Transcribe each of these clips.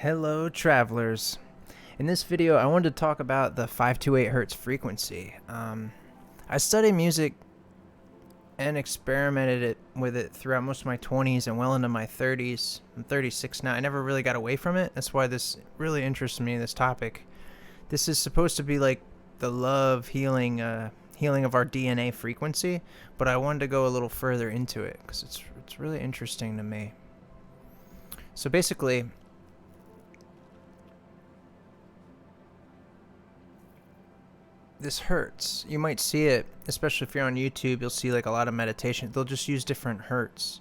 Hello travelers. In this video I wanted to talk about the 528 Hertz frequency. I studied music and experimented with it throughout most of my 20s and well into my 30s. I'm 36 now. I never really got away from it. That's why this really interests me, this topic. This is supposed to be like the love healing of our DNA frequency, but I wanted to go a little further into it because it's really interesting to me. So basically, this hertz, you might see it, especially if you're on YouTube. You'll see like a lot of meditation. They'll just use different hertz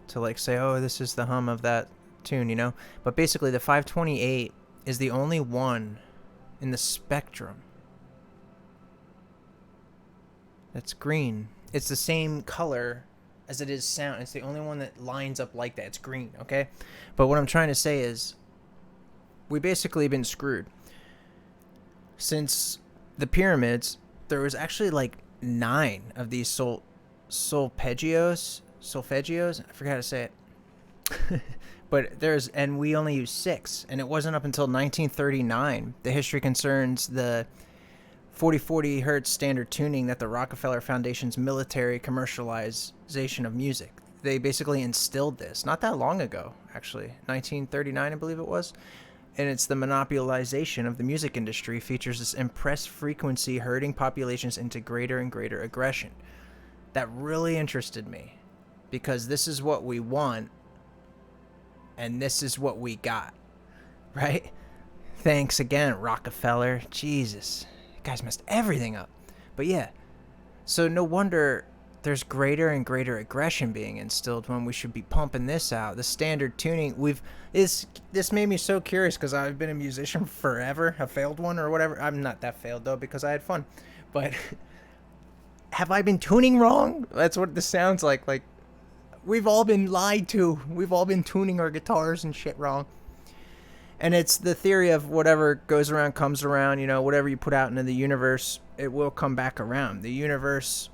to like say, oh, this is the hum of that tune, you know. But basically the 528 is the only one in the spectrum that's green. It's the same color as it is sound. It's the only one that lines up like that. It's green, okay? But what I'm trying to say is we basically been screwed. Since the pyramids, there was actually like 9 of these solfeggios. I forgot how to say it. And we only use 6, and it wasn't up until 1939. The history concerns the 4040 hertz standard tuning that the Rockefeller Foundation's military commercialization of music. They basically instilled this not that long ago, actually, 1939, I believe it was. And it's the monopolization of the music industry features this impressed frequency herding populations into greater and greater aggression. That really interested me because this is what we want and this is what we got, right? Thanks again, Rockefeller. Jesus, you guys messed everything up. But yeah, so no wonder there's greater and greater aggression being instilled when we should be pumping this out. The standard tuning, this made me so curious because I've been a musician forever, a failed one or whatever. I'm not that failed though because I had fun. But have I been tuning wrong? That's what this sounds like. Like we've all been lied to. We've all been tuning our guitars and shit wrong. And it's the theory of whatever goes around comes around. You know, whatever you put out into the universe, it will come back around. The universe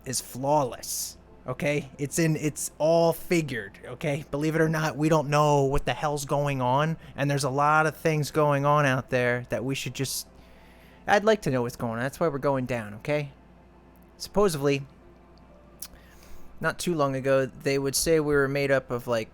is flawless, okay? It's all figured, okay? Believe it or not, we don't know what the hell's going on, and there's a lot of things going on out there that we should just... I'd like to know what's going on. That's why we're going down, okay? Supposedly, not too long ago, they would say we were made up of like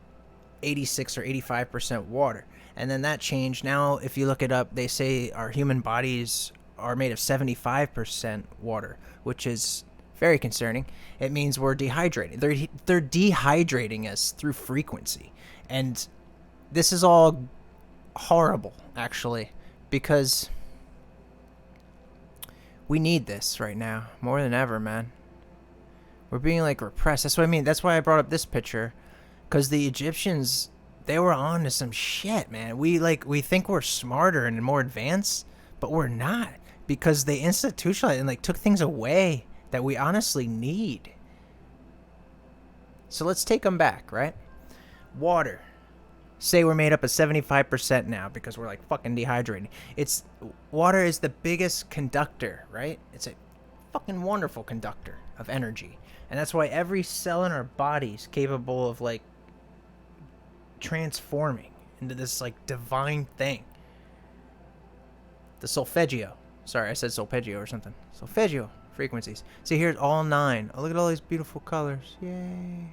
86 or 85% water, and then that changed. Now, if you look it up, they say our human bodies are made of 75% water, which is very concerning. It means we're dehydrating. They're dehydrating us through frequency. And this is all horrible, actually, because we need this right now more than ever, man. We're being like repressed. That's what I mean. That's why I brought up this picture, because the Egyptians, they were on to some shit, man. We think we're smarter and more advanced, but we're not, because they institutionalized and like took things away that we honestly need. So let's take them back, right? Water. Say we're made up of 75% now because we're like fucking dehydrating. Water is the biggest conductor, right? It's a fucking wonderful conductor of energy. And that's why every cell in our body is capable of like transforming into this like divine thing. The solfeggio. Sorry, I said solfeggio or something. Solfeggio frequencies. See, here's all 9. Oh, look at all these beautiful colors. Yay.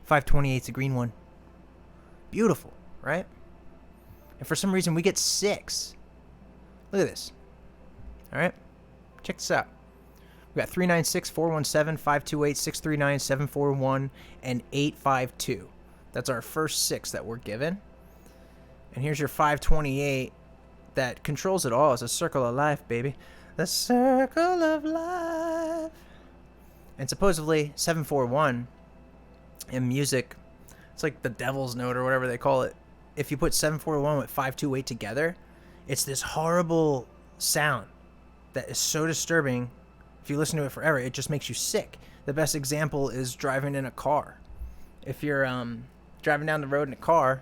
528's a green one. Beautiful, right? And for some reason, we get 6. Look at this. All right? Check this out. We got 396, 417, 528, 639, 741, and 852. That's our first 6 that we're given. And here's your 528 that controls it all. It's a circle of life, baby. The circle of life. And supposedly 741 in music, it's like the devil's note or whatever they call it. If you put 741 with 528 together, it's this horrible sound that is so disturbing. If you listen to it forever, it just makes you sick. The best example is driving in a car. If you're driving down the road in a car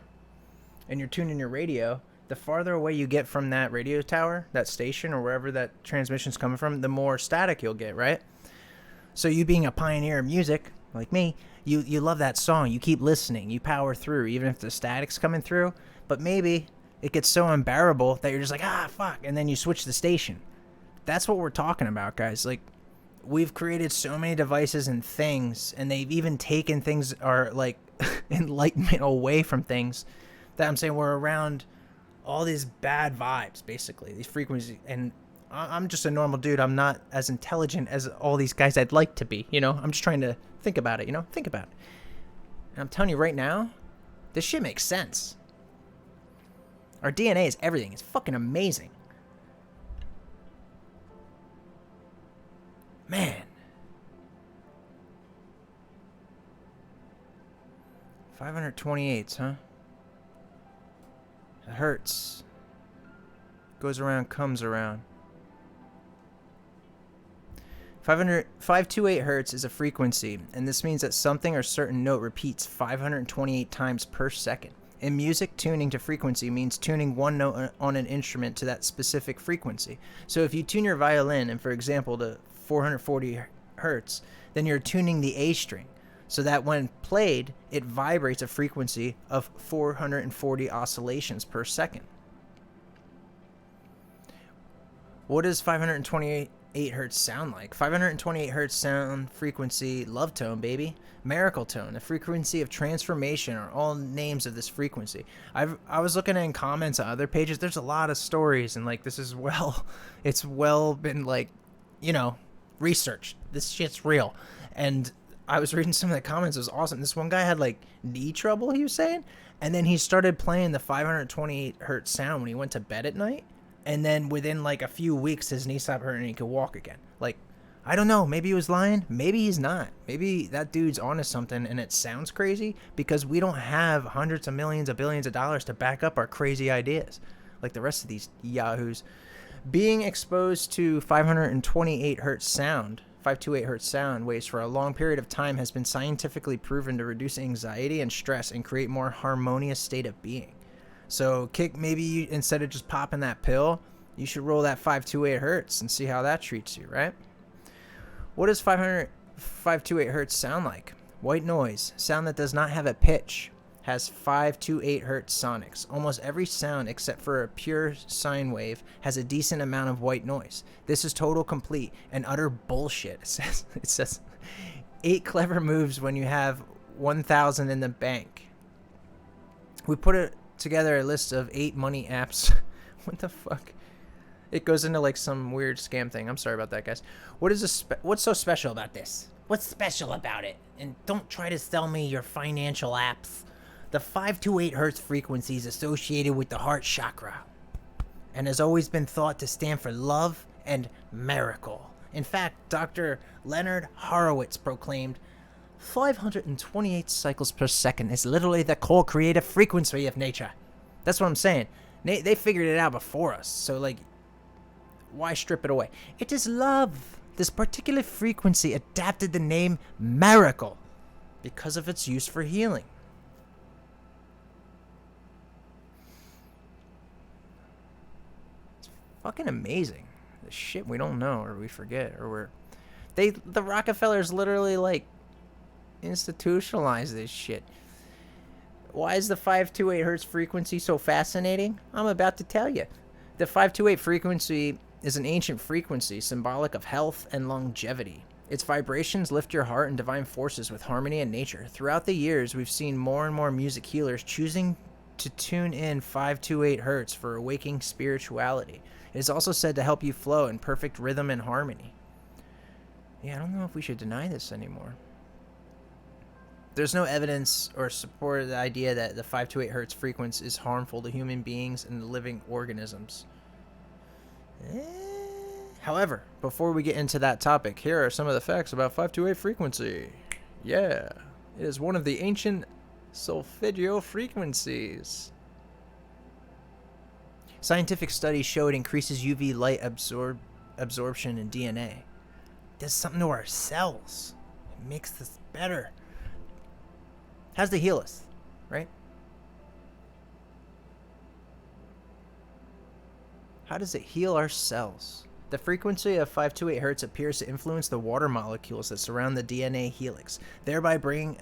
and you're tuning your radio, the farther away you get from that radio tower, that station, or wherever that transmission's coming from, the more static you'll get, right? So you being a pioneer of music, like me, you love that song. You keep listening. You power through, even if the static's coming through. But maybe it gets so unbearable that you're just like, ah, fuck, and then you switch the station. That's what we're talking about, guys. Like, we've created so many devices and things, and they've even taken things, or like enlightenment away from things, that I'm saying we're around all these bad vibes, basically, these frequencies. And I'm just a normal dude. I'm not as intelligent as all these guys I'd like to be, you know? I'm just trying to think about it, you know? Think about it. And I'm telling you right now, this shit makes sense. Our DNA is everything. It's fucking amazing. Man. 528, huh? It hurts. Goes around, comes around. 528 hertz is a frequency, and this means that something or certain note repeats 528 times per second. In music, tuning to frequency means tuning one note on an instrument to that specific frequency. So if you tune your violin, and for example, to 440 hertz, then you're tuning the A string, so that when played, it vibrates a frequency of 440 oscillations per second. What does 528 hertz sound like? 528 hertz sound frequency, love tone, baby. Miracle tone, the frequency of transformation, are all names of this frequency. I was looking in comments on other pages. There's a lot of stories, and like, this is it's well been, like, you know, researched. This shit's real. And I was reading some of the comments. It was awesome. This one guy had like knee trouble, he was saying, and then he started playing the 528 hertz sound when he went to bed at night. And then within like a few weeks, his knee stopped hurting and he could walk again. Like, I don't know. Maybe he was lying. Maybe he's not. Maybe that dude's onto something and it sounds crazy because we don't have hundreds of millions of billions of dollars to back up our crazy ideas like the rest of these yahoos. Being exposed to 528 hertz sound, 528 hertz sound waves for a long period of time has been scientifically proven to reduce anxiety and stress and create more harmonious state of being. So maybe you, instead of just popping that pill, you should roll that 528 hertz and see how that treats you, right? What does 528 hertz sound like? White noise, sound that does not have a pitch, has 528 hertz sonics. Almost every sound except for a pure sine wave has a decent amount of white noise. This is total complete and utter bullshit. It says 8 clever moves when you have 1,000 in the bank. We put it together a list of 8 money apps. What the fuck? It goes into like some weird scam thing. I'm sorry about that, guys. What's so special about this? What's special about it? And don't try to sell me your financial apps. The 528 hertz frequency is associated with the heart chakra and has always been thought to stand for love and miracle. In fact, Dr. Leonard Horowitz proclaimed 528 cycles per second is literally the core creative frequency of nature. That's what I'm saying. They figured it out before us, so like, why strip it away? It is love. This particular frequency adapted the name miracle because of its use for healing. It's fucking amazing. The shit we don't know or we forget or the Rockefellers literally like institutionalized this shit. Why is the 528 hertz frequency so fascinating? I'm about to tell you. The 528 frequency is an ancient frequency symbolic of health and longevity. Its vibrations lift your heart and divine forces with harmony and nature. Throughout the years, we've seen more and more music healers choosing to tune in 528 hertz for awakening spirituality. It is also said to help you flow in perfect rhythm and harmony. Yeah, I don't know if we should deny this anymore. There's no evidence or support of the idea that the 528 hertz frequency is harmful to human beings and living organisms. However, before we get into that topic, here are some of the facts about 528 frequency. Yeah, it is one of the ancient solfeggio frequencies. Scientific studies show it increases UV light absorption in DNA. It does something to our cells. It makes this better. Has to heal us, right? How does it heal our cells? The frequency of 528 hertz appears to influence the water molecules that surround the DNA helix, thereby bringing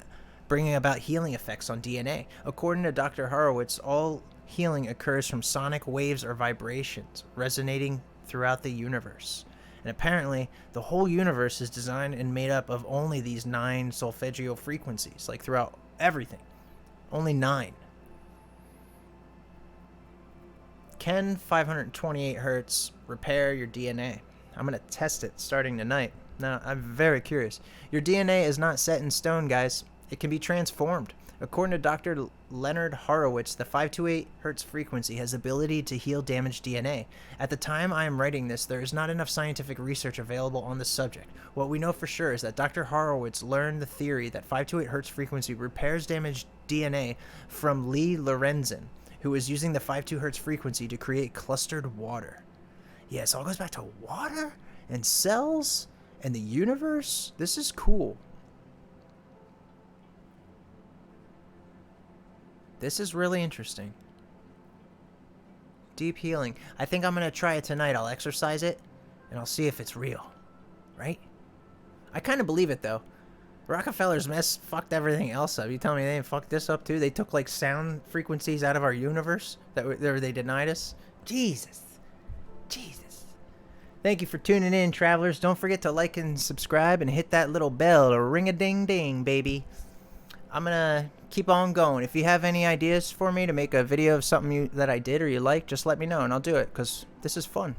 about healing effects on DNA. According to Dr. Horowitz, all healing occurs from sonic waves or vibrations resonating throughout the universe. And apparently, the whole universe is designed and made up of only these 9 solfeggio frequencies, like throughout everything. Only 9. Can 528 hertz repair your DNA? I'm going to test it starting tonight. Now, I'm very curious. Your DNA is not set in stone, guys. It can be transformed. According to Dr. Leonard Horowitz, the 528 hertz frequency has the ability to heal damaged DNA. At the time I am writing this, there is not enough scientific research available on the subject. What we know for sure is that Dr. Horowitz learned the theory that 528 hertz frequency repairs damaged DNA from Lee Lorenzen, who was using the 52 hertz frequency to create clustered water. Yeah, so it all goes back to water and cells and the universe. This is cool. This is really interesting. Deep healing. I think I'm going to try it tonight. I'll exercise it, and I'll see if it's real. Right? I kind of believe it, though. Rockefeller's mess fucked everything else up. You tell me they didn't fuck this up, too? They took, like, sound frequencies out of our universe that they denied us? Jesus. Jesus. Thank you for tuning in, travelers. Don't forget to like and subscribe and hit that little bell. Ring-a-ding-ding, baby. I'm going to keep on going. If you have any ideas for me to make a video of something that I did or you like, just let me know and I'll do it because this is fun.